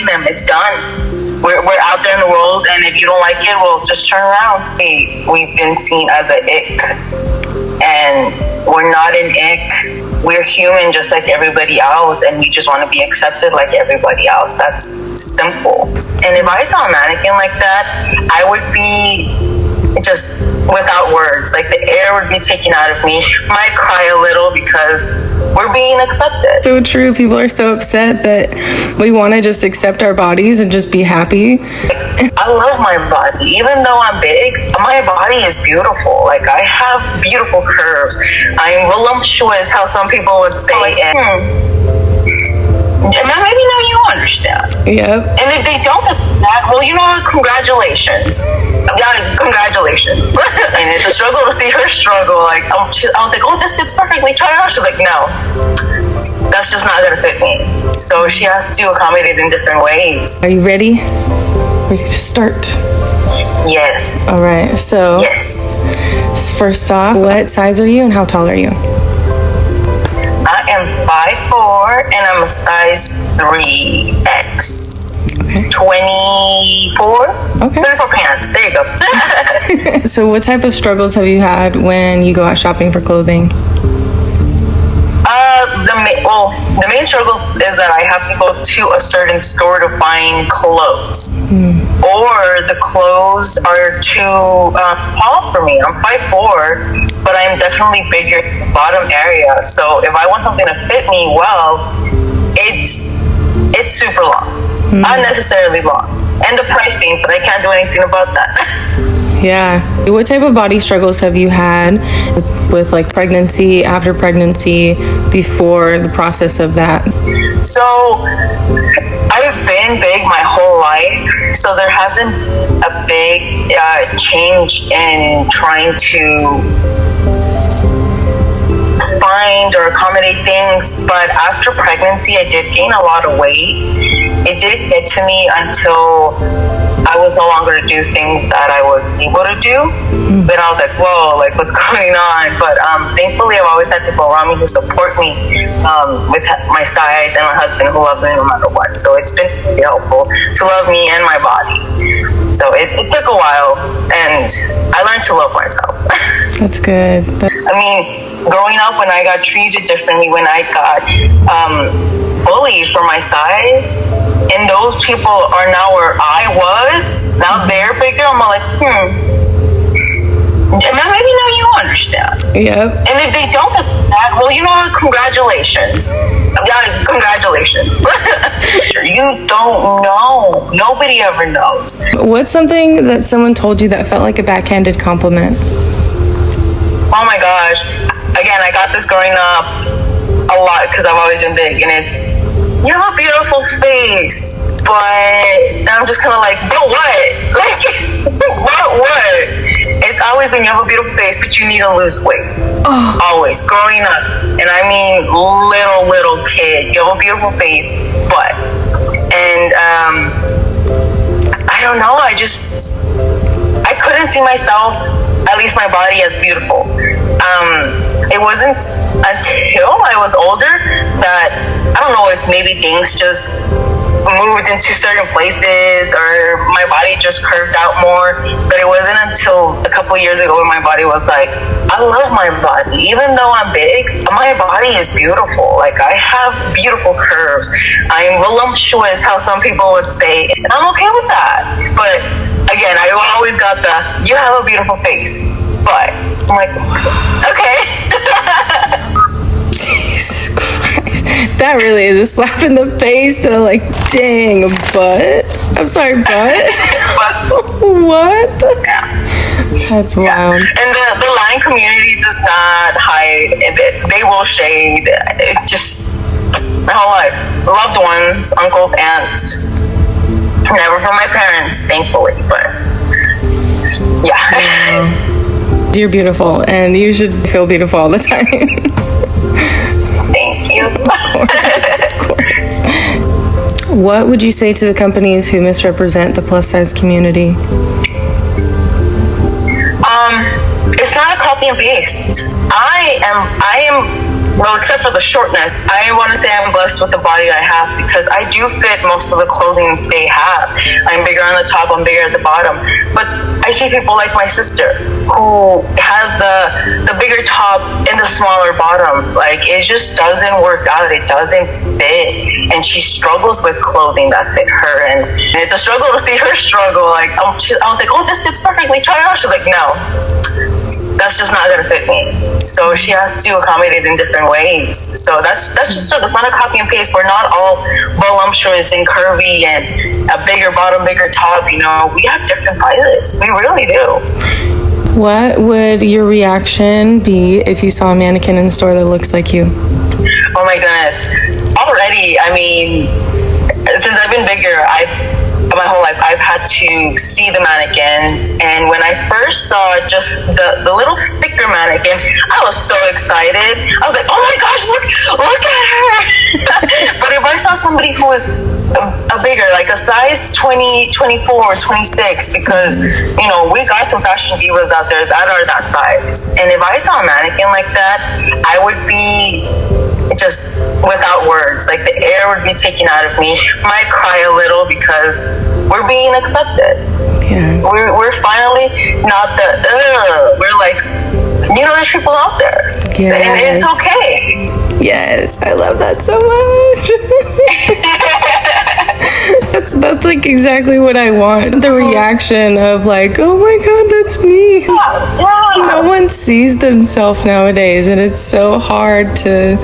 them. It's done. We're out there in the world, and if you don't like it, well, just turn around. We've been seen as an ick, and we're not an ick. We're human just like everybody else, and we just want to be accepted like everybody else. That's simple. And if I saw a mannequin like that, I would be just without words. Like, the air would be taken out of me. Might cry a little because we're being accepted. So true. People are so upset that we want to just accept our bodies and just be happy. I love my body. Even though I'm big, my body is beautiful. Like, I have beautiful curves. I'm voluptuous, how some people would say. And maybe now you understand. Yep. And if they don't understand that, well, you know what? Congratulations. Yeah, congratulations. And it's a struggle to see her struggle. Like, I was like, oh, this fits perfectly. Try it out. She's like, no, that's just not gonna fit me. So she has to accommodate in different ways. Are you ready? Ready to start? Yes. All right. So. Yes. First off, what size are you and how tall are you? I am 5'4", and I'm a size 3X. Okay. 24? Okay. 24 pants. There you go. So what type of struggles have you had when you go out shopping for clothing? The main struggles is that I have to go to a certain store to find clothes. Or the clothes are too tall for me. I'm 5'4", but I'm definitely bigger in the bottom area. So if I want something to fit me well, it's super long. Unnecessarily long. And the pricing, but I can't do anything about that. Yeah. What type of body struggles have you had with like pregnancy, after pregnancy, before the process of that? So I've been big my whole life, so there hasn't a big change in trying to find or accommodate things. But after pregnancy, I did gain a lot of weight. It didn't get to me until I was no longer to do things that I was able to do. But I was like, whoa, like, what's going on? But thankfully, I've always had people around me who support me with my size, and my husband who loves me no matter what. So it's been really helpful to love me and my body. So it took a while, and I learned to love myself. That's good. I mean, growing up, when I got treated differently, when I got bullied for my size, and those people are now where I was, now they're bigger, I'm like, and then maybe now you understand. Yep. And if they don't understand, well, you know what, congratulations. Yeah, congratulations. You don't know. Nobody ever knows. What's something that someone told you that felt like a backhanded compliment? Oh my gosh. Again, I got this growing up a lot because I've always been big, and it's, you have a beautiful face, but I'm just kind of like, but what? Like, what? It's always been, you have a beautiful face, but you need to lose weight. Oh. Always, growing up. And I mean, little kid, you have a beautiful face, but. And I don't know, I couldn't see myself, at least my body, as beautiful. It wasn't until I was older that, I don't know if maybe things just moved into certain places or my body just curved out more, but it wasn't until a couple years ago when my body was like, I love my body. Even though I'm big, my body is beautiful. Like, I have beautiful curves. I'm voluptuous, how some people would say, and I'm okay with that. But again, I always got you have a beautiful face, but I'm like, okay. Jesus Christ. That really is a slap in the face to, like, dang, butt. I'm sorry, butt. What? Yeah. That's wild. Yeah. And the line community does not hide it. They will shade. It's just my whole life. Loved ones, uncles, aunts. Never from my parents, thankfully, but yeah. You're beautiful, and you should feel beautiful all the time. Thank you. Of course. What would you say to the companies who misrepresent the plus-size community? It's not a copy and paste. I am well, except for the shortness, I want to say I'm blessed with the body I have because I do fit most of the clothing they have. I'm bigger on the top, I'm bigger at the bottom. But I see people like my sister who has the bigger top and the smaller bottom. Like, it just doesn't work out. It doesn't fit. And she struggles with clothing that fit her. And it's a struggle to see her struggle. Like, I was like, oh, this fits perfectly. Try it on. She's like, no, that's just not gonna fit me. So she has to accommodate in different ways. So that's just it's not a copy and paste. We're not all voluptuous and curvy and a bigger bottom, bigger top. You know, we have different sizes. We really do. What would your reaction be if you saw a mannequin in the store that looks like you? Oh my goodness. Already, I mean, since I've been bigger, my whole life I've had to see the mannequins, and when I first saw just the little thicker mannequins, I was so excited. I was like, oh my gosh, look at her. But if I saw somebody who was a bigger, like a size 20, 24, or 26, because you know, we got some fashion divas out there that are that size, and if I saw a mannequin like that, I would be just without words. Like, the air would be taken out of me. Might cry a little because we're being accepted. Yeah. We're finally not we're like, you know, there's people out there. Yes. And it's okay. Yes, I love that so much. That's like exactly what I want. The reaction of like, oh my god, that's me. Yeah. No one sees themselves nowadays, and it's so hard to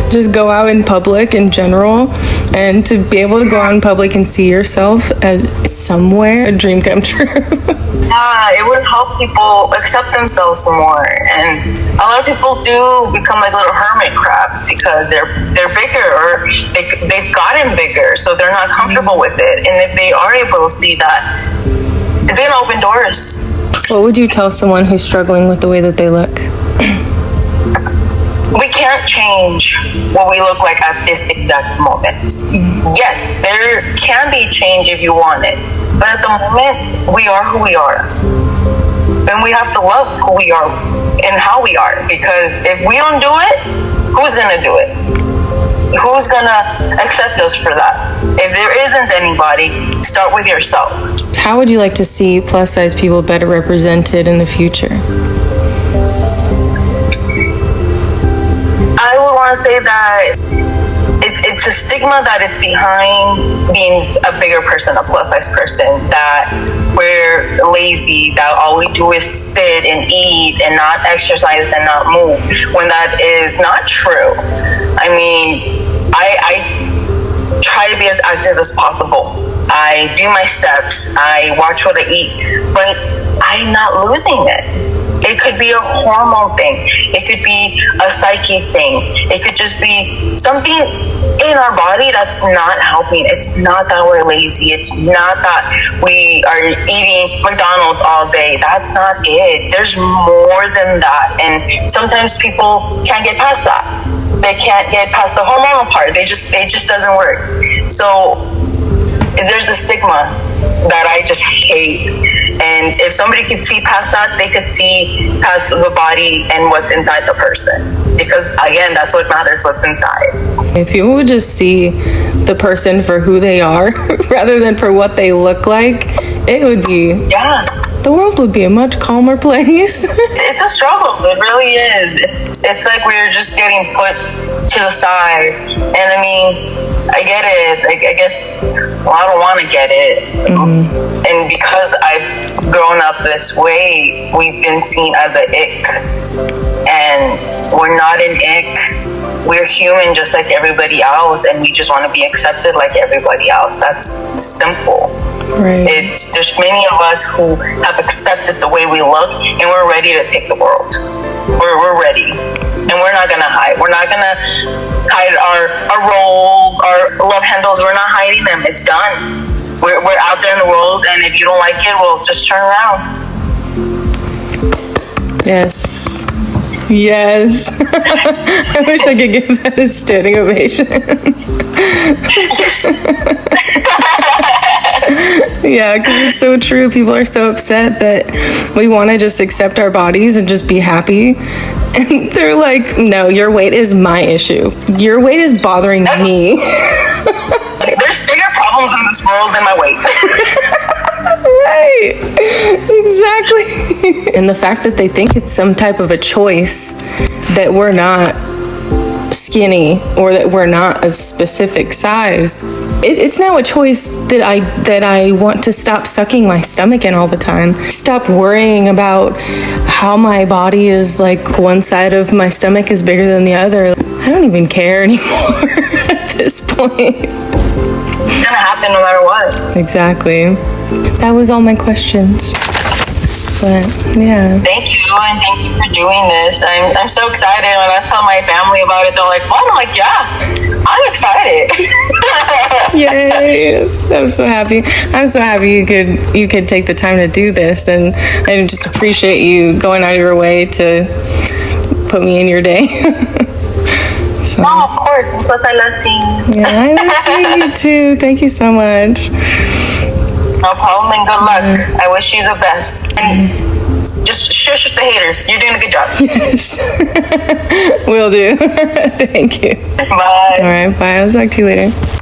just go out in public in general, and to be able to go out in public and see yourself as somewhere, a dream come true. Yeah, it would help people accept themselves more. And a lot of people do become like little hermit crabs because they're bigger, or they've gotten bigger, so they're not comfortable with it. And if they are able to see that, it's gonna open doors. What would you tell someone who's struggling with the way that they look? We can't change what we look like at this exact moment. Yes, there can be change if you want it, but at the moment, we are who we are. And we have to love who we are and how we are, because if we don't do it, who's gonna do it? Who's gonna accept us for that? If there isn't anybody, start with yourself. How would you like to see plus-size people better represented in the future? I would want to say that it's a stigma that it's behind being a bigger person, a plus-size person, that we're lazy, that all we do is sit and eat and not exercise and not move, when that is not true. I mean, I try to be as active as possible. I do my steps, I watch what I eat, but I'm not losing it. It could be a hormone thing. It could be a psyche thing. It could just be something in our body that's not helping. It's not that we're lazy. It's not that we are eating McDonald's all day. That's not it. There's more than that. And sometimes people can't get past that. They can't get past the hormonal part. It just doesn't work. So there's a stigma that I just hate. And if somebody could see past that, they could see past the body and what's inside the person. Because again, that's what matters, what's inside. If people would just see the person for who they are rather than for what they look like, it would be, the world would be a much calmer place. It's a struggle. It really is. It's like we're just getting put to the side. And I mean, I get it. I guess, well, I don't want to get it. Mm-hmm. And because I've grown up this way, we've been seen as an ick. And we're not an ick. We're human just like everybody else, and we just want to be accepted like everybody else. That's simple. Right. There's many of us who have accepted the way we look, and we're ready to take the world. We're ready. And we're not gonna hide. We're not gonna hide our roles, our love handles. We're not hiding them. It's done. We're out there in the world, and if you don't like it, well, just turn around. Yes. Yes. I wish I could give that a standing ovation. Yeah, because it's so true. People are so upset that we want to just accept our bodies and just be happy. And they're like, no, your weight is my issue. Your weight is bothering me. There's bigger problems in this world than my weight. Right. Exactly. And the fact that they think it's some type of a choice that we're not skinny or that we're not a specific size. It's now a choice that I want to stop sucking my stomach in all the time. Stop worrying about how my body is like one side of my stomach is bigger than the other. I don't even care anymore at this point. It's gonna happen no matter what. Exactly. That was all my questions. But yeah. Thank you, and thank you for doing this. I'm so excited. When I tell my family about it, they're like, "What?" I'm like, "Yeah, I'm excited." Yay! I'm so happy. I'm so happy you could take the time to do this, and I just appreciate you going out of your way to put me in your day. So, No, of course. Plus, I love seeing you. yeah, I love seeing you too. Thank you so much. No problem, and good luck. I wish you the best. And just shush the haters. You're doing a good job. Yes. Will do. Thank you. Bye. All right, bye. I'll talk to you later.